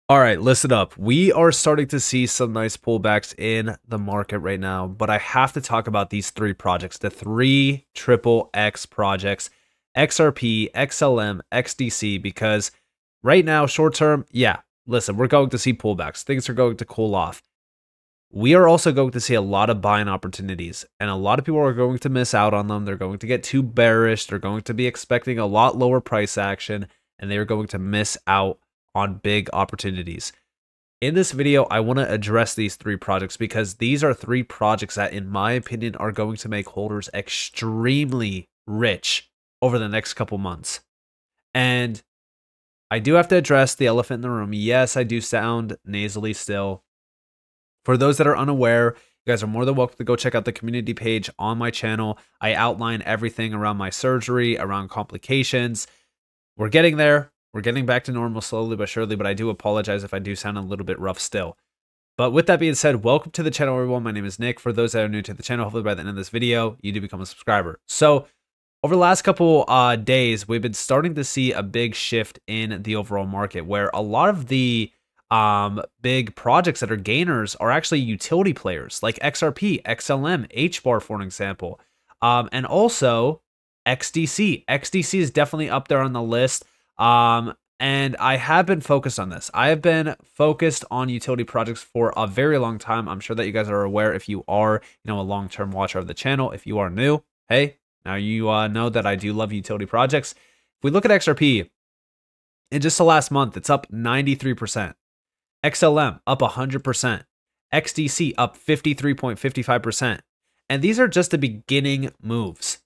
All right, listen up. We are starting to see some nice pullbacks in the market right now, but I have to talk about these three projects, the three triple X projects, XRP, XLM, XDC, because right now, short term, yeah, listen, we're going to see pullbacks. Things are going to cool off. We are also going to see a lot of buying opportunities, and a lot of people are going to miss out on them. They're going to get too bearish. They're going to be expecting a lot lower price action, and they are going to miss out on big opportunities. In this video, I want to address these three projects because these are three projects that, in my opinion, are going to make holders extremely rich over the next couple months. And I do have to address the elephant in the room. Yes, I do sound nasally still. For those that are unaware, you guys are more than welcome to go check out the community page on my channel. I outline everything around my surgery, around complications. We're getting there. We're getting back to normal slowly but surely, but I do apologize if I do sound a little bit rough still. But with that being said, welcome to the channel, everyone. My name is Nick. For those that are new to the channel, hopefully by the end of this video, you do become a subscriber. So over the last couple days, we've been starting to see a big shift in the overall market where a lot of the big projects that are gainers are actually utility players like XRP, XLM, HBAR, for an example. And also XDC. XDC is definitely up there on the list. And I have been focused on this. I have been focused on utility projects for a very long time. I'm sure that you guys are aware if you are, a long-term watcher of the channel. If you are new, hey, now you know that I do love utility projects. If we look at XRP, in just the last month, it's up 93%. XLM up 100%. XDC up 53.55%. And these are just the beginning moves,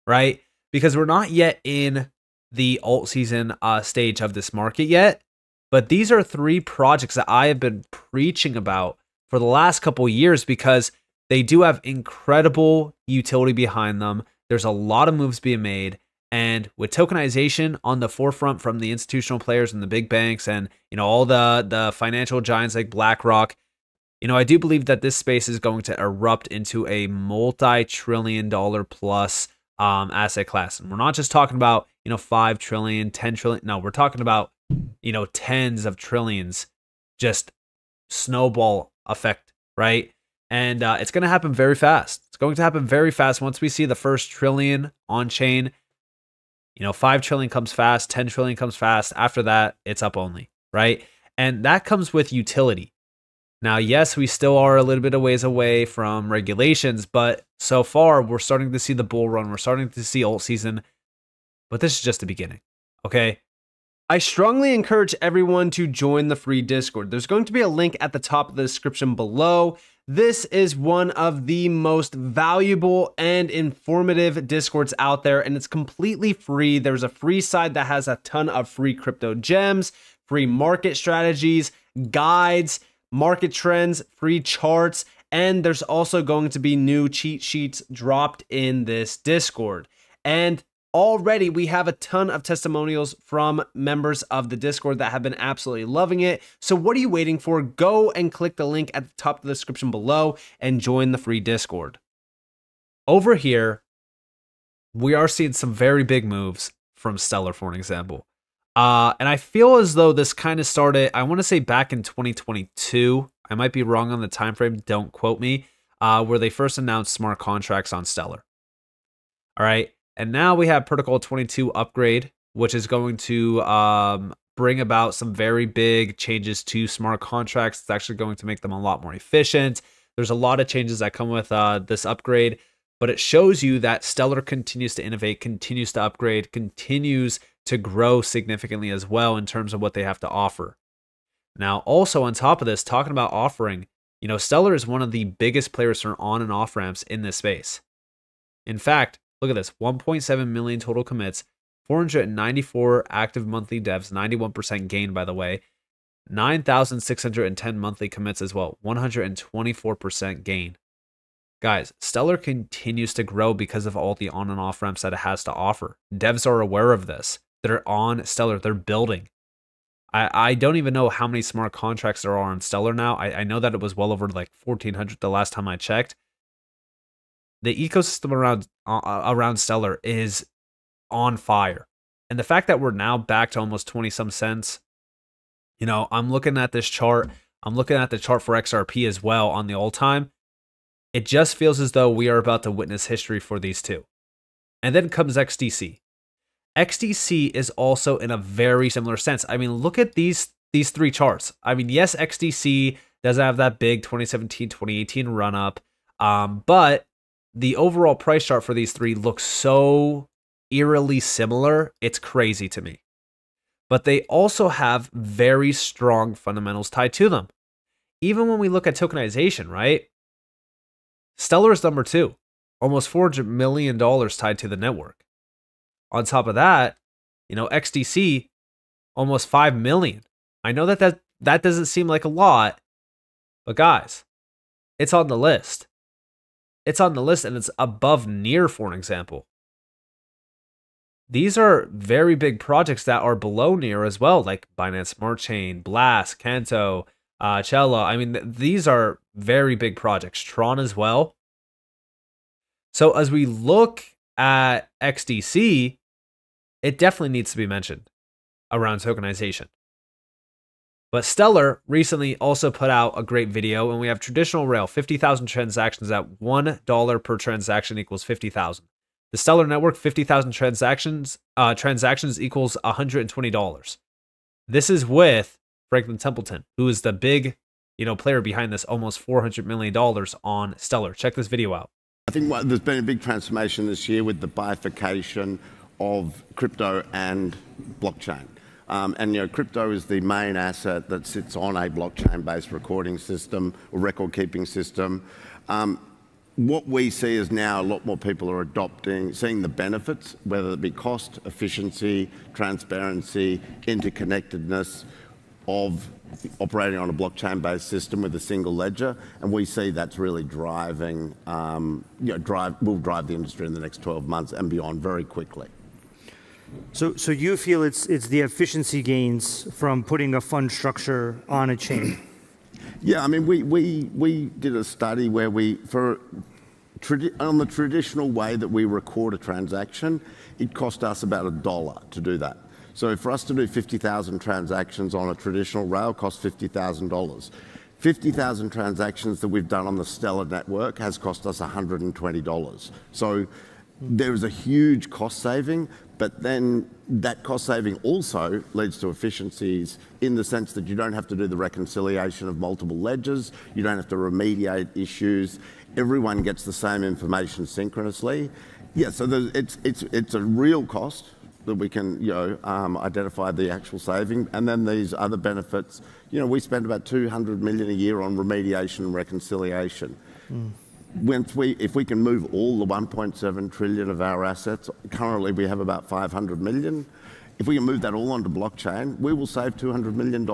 right? Because we're not yet in the alt season stage of this market yet, but these are three projects that I have been preaching about for the last couple years because they do have incredible utility behind them. There's a lot of moves being made, and with tokenization on the forefront from the institutional players and the big banks and all the financial giants like BlackRock, I do believe that this space is going to erupt into a multi-trillion-dollar plus asset class. And we're not just talking about 5 trillion, 10 trillion. No, we're talking about tens of trillions, just snowball effect, right? And it's going to happen very fast. It's going to happen very fast once we see the first trillion on chain. 5 trillion comes fast, 10 trillion comes fast. After that, it's up only, right? And that comes with utility. Now, yes, we still are a little bit of ways away from regulations, but so far we're starting to see the bull run. We're starting to see alt season, but this is just the beginning, okay? I strongly encourage everyone to join the free Discord. There's going to be a link at the top of the description below. This is one of the most valuable and informative Discords out there, and it's completely free. There's a free side that has a ton of free crypto gems, free market strategies, guides, market trends, free charts, and there's also going to be new cheat sheets dropped in this Discord. And already we have a ton of testimonials from members of the Discord that have been absolutely loving it. So what are you waiting for? Go and click the link at the top of the description below and join the free Discord. Over here, we are seeing some very big moves from Stellar, for an example. And I feel as though this kind of started, I want to say back in 2022. I might be wrong on the time frame, don't quote me, where they first announced smart contracts on Stellar. All right. And now we have Protocol 22 upgrade, which is going to bring about some very big changes to smart contracts. It's actually going to make them a lot more efficient. There's a lot of changes that come with this upgrade, but it shows you that Stellar continues to innovate, continues to upgrade, continues to grow significantly as well in terms of what they have to offer. Now, also on top of this, talking about offering, Stellar is one of the biggest players for on and off ramps in this space. In fact, look at this, 1.7 million total commits, 494 active monthly devs, 91% gain, by the way, 9,610 monthly commits as well, 124% gain. Guys, Stellar continues to grow because of all the on and off ramps that it has to offer. Devs are aware of this. They're on Stellar. They're building. I don't even know how many smart contracts there are on Stellar now. I know that it was well over like 1,400 the last time I checked. The ecosystem around Stellar is on fire. And the fact that we're now back to almost 20 some cents I'm looking at this chart. I'm looking at the chart for XRP as well on the all time. It just feels as though we are about to witness history for these two. And then comes XDC. XDC is also in a very similar sense. I mean, look at these three charts. I mean, yes, XDC doesn't have that big 2017, 2018 run up, but the overall price chart for these three looks so eerily similar. It's crazy to me. But they also have very strong fundamentals tied to them. Even when we look at tokenization, right? Stellar is number 2, almost $400 million tied to the network. On top of that, XDC, almost 5 million. I know that doesn't seem like a lot, but guys, it's on the list. It's on the list and it's above Near, for an example. These are very big projects that are below Near as well, like Binance Smart Chain, Blast, Kanto, Cella. I mean, these are very big projects. Tron as well. So as we look at XDC, it definitely needs to be mentioned around tokenization. But Stellar recently also put out a great video, and we have traditional rail, 50,000 transactions at $1 per transaction equals 50,000. The Stellar network, 50,000 transactions equals $120. This is with Franklin Templeton, who is the big, player behind this almost $400 million on Stellar. Check this video out. I think there's been a big transformation this year with the bifurcation of crypto and blockchain. Crypto is the main asset that sits on a blockchain-based recording system or record-keeping system. What we see is now a lot more people are seeing the benefits, whether it be cost, efficiency, transparency, interconnectedness of operating on a blockchain-based system with a single ledger, and we see that's really driving, will drive the industry in the next 12 months and beyond very quickly. So you feel it's the efficiency gains from putting a fund structure on a chain? Yeah, I mean, we did a study where on the traditional way that we record a transaction, it cost us about $1 to do that. So for us to do 50,000 transactions on a traditional rail costs $50,000. 50,000 transactions that we've done on the Stellar network has cost us $120. So there is a huge cost saving, but then that cost saving also leads to efficiencies in the sense that you don't have to do the reconciliation of multiple ledgers, you don't have to remediate issues, everyone gets the same information synchronously. Yeah, so it's a real cost that we can identify the actual saving, and then these other benefits. We spend about $200 million a year on remediation and reconciliation. If we can move all the 1.7 trillion of our assets, currently we have about 500 million. If we can move that all onto blockchain, we will save $200 million,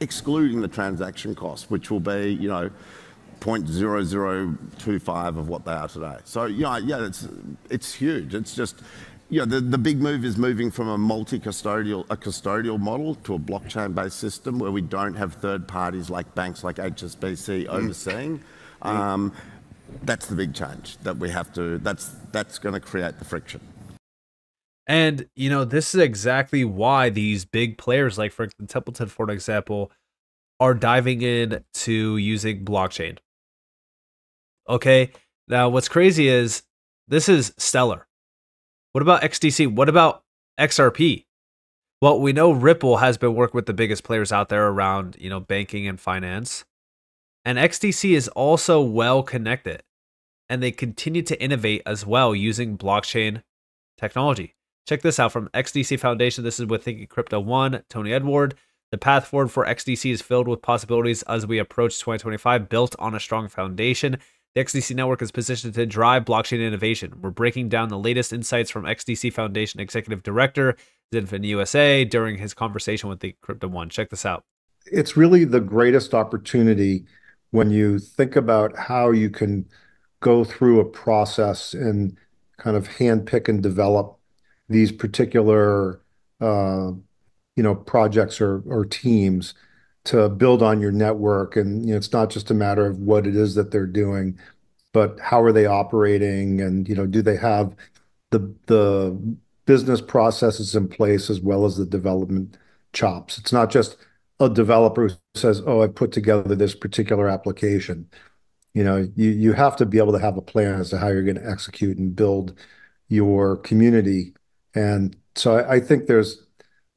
excluding the transaction costs, which will be 0.0025 of what they are today. So it's huge. It's just the big move is moving from a custodial model to a blockchain-based system where we don't have third parties like banks like HSBC overseeing. That's the big change that we have to. That's going to create the friction. And this is exactly why these big players like Franklin Templeton, for example, are diving in to using blockchain. Okay, now what's crazy is this is Stellar. What about XDC? What about XRP? Well, we know Ripple has been working with the biggest players out there around, banking and finance. And XDC is also well connected. And they continue to innovate as well using blockchain technology. Check this out from XDC Foundation. This is with Thinking Crypto 1, Tony Edward. The path forward for XDC is filled with possibilities as we approach 2025, built on a strong foundation. The XDC network is positioned to drive blockchain innovation. We're breaking down the latest insights from XDC Foundation Executive Director Zinfin USA during his conversation with the Crypto One. Check this out. It's really the greatest opportunity when you think about how you can go through a process and kind of handpick and develop these particular projects or teams to build on your network. And it's not just a matter of what it is that they're doing, but how are they operating, and do they have the business processes in place as well as the development chops. It's not just a developer who says, "Oh, I put together this particular application." You have to be able to have a plan as to how you're going to execute and build your community. And so I think there's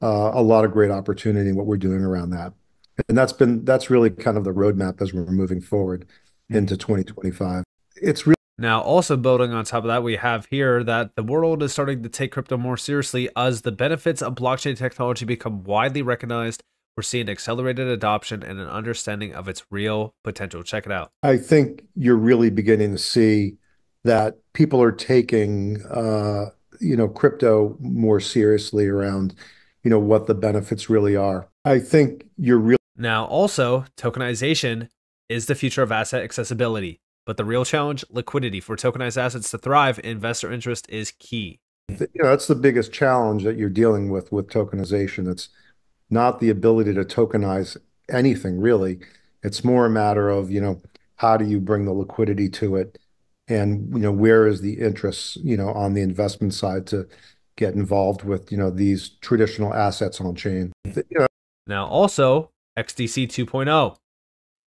a lot of great opportunity in what we're doing around that. And that's really kind of the roadmap as we're moving forward into 2025. It's really Now, also building on top of that, we have here that the world is starting to take crypto more seriously as the benefits of blockchain technology become widely recognized. We're seeing accelerated adoption and an understanding of its real potential. Check it out. I think you're really beginning to see that people are taking, crypto more seriously around, what the benefits really are. I think you're really Now, also, tokenization is the future of asset accessibility. But the real challenge, liquidity. For tokenized assets to thrive, investor interest is key. that's the biggest challenge that you're dealing with tokenization. It's not the ability to tokenize anything, really. It's more a matter of, how do you bring the liquidity to it? And, where is the interest, on the investment side to get involved with, these traditional assets on chain. Now, also, XDC 2.0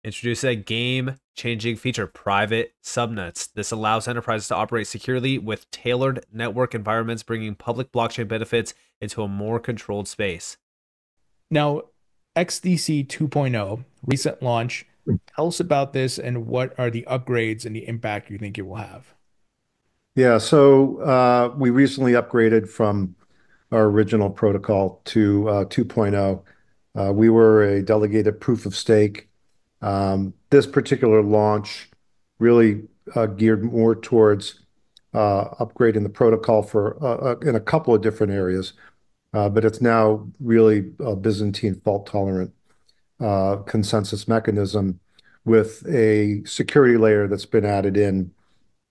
introduced a game-changing feature, private subnets. This allows enterprises to operate securely with tailored network environments, bringing public blockchain benefits into a more controlled space. Now, XDC 2.0, recent launch. Tell us about this and what are the upgrades and the impact you think it will have? Yeah, so we recently upgraded from our original protocol to 2.0. We were a delegated proof of stake. This particular launch really geared more towards upgrading the protocol for in a couple of different areas, but it's now really a Byzantine fault-tolerant consensus mechanism with a security layer that's been added in.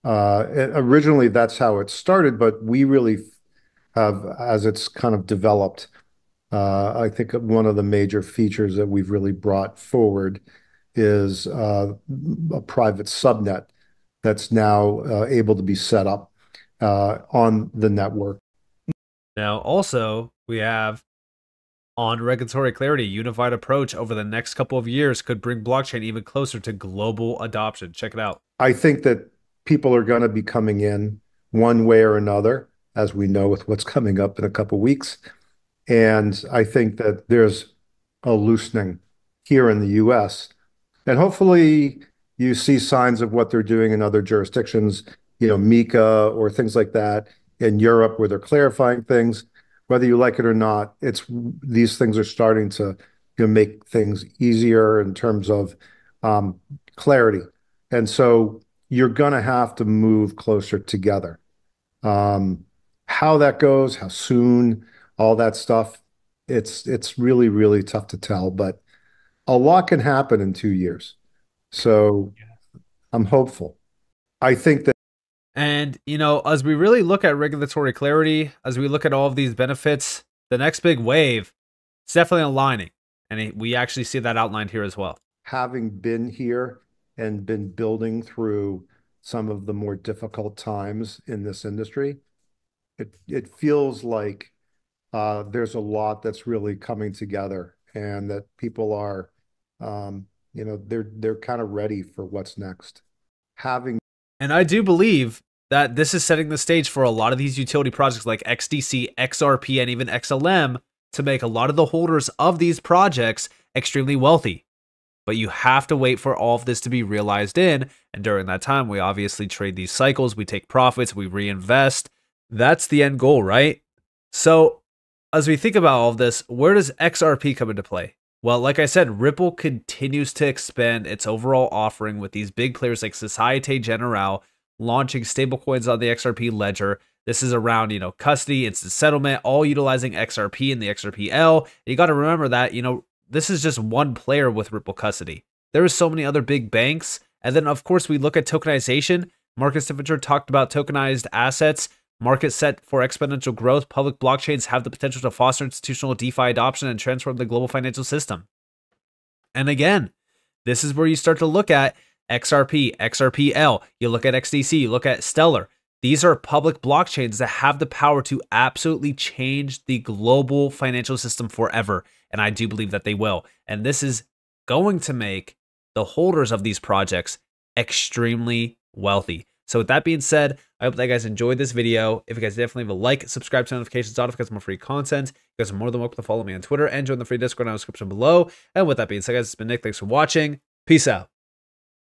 Originally, that's how it started, but we really have, as it's kind of developed, I think one of the major features that we've really brought forward is a private subnet that's now able to be set up on the network. Now, also, we have on regulatory clarity, unified approach over the next couple of years could bring blockchain even closer to global adoption. Check it out. I think that people are going to be coming in one way or another, as we know with what's coming up in a couple of weeks. And I think that there's a loosening here in the US. And hopefully you see signs of what they're doing in other jurisdictions, MiCA or things like that in Europe, where they're clarifying things. Whether you like it or not, these things are starting to make things easier in terms of clarity. And so you're going to have to move closer together. How that goes, how soon, all that stuff, it's really, really tough to tell, but a lot can happen in 2 years. So I'm hopeful. I think that. And, as we really look at regulatory clarity, as we look at all of these benefits, the next big wave is definitely aligning. And we actually see that outlined here as well. Having been here and been building through some of the more difficult times in this industry, it feels like there's a lot that's really coming together, and that people are, they're kind of ready for what's next. And I do believe that this is setting the stage for a lot of these utility projects like XDC, XRP, and even XLM to make a lot of the holders of these projects extremely wealthy. But you have to wait for all of this to be realized in. And during that time, we obviously trade these cycles, we take profits, we reinvest. That's the end goal, right? So as we think about all of this, where does XRP come into play? Well, like I said, Ripple continues to expand its overall offering with these big players like Societe Generale launching stablecoins on the XRP ledger. This is around, custody, instant settlement, all utilizing XRP and the XRPL. And you got to remember that, this is just one player with Ripple custody. There are so many other big banks. And then, of course, we look at tokenization. Marcus Stiffinger talked about tokenized assets. Market set for exponential growth. Public blockchains have the potential to foster institutional DeFi adoption and transform the global financial system. And again, this is where you start to look at XRP, XRPL, you look at XDC, you look at Stellar. These are public blockchains that have the power to absolutely change the global financial system forever. and I do believe that they will. And this is going to make the holders of these projects extremely wealthy. So with that being said, I hope that you guys enjoyed this video. If you guys definitely leave a like, subscribe to notifications on if you guys want more free content. You guys are more than welcome to follow me on Twitter and join the free Discord in the description below. And with that being said, guys, it's been Nick. Thanks for watching. Peace out.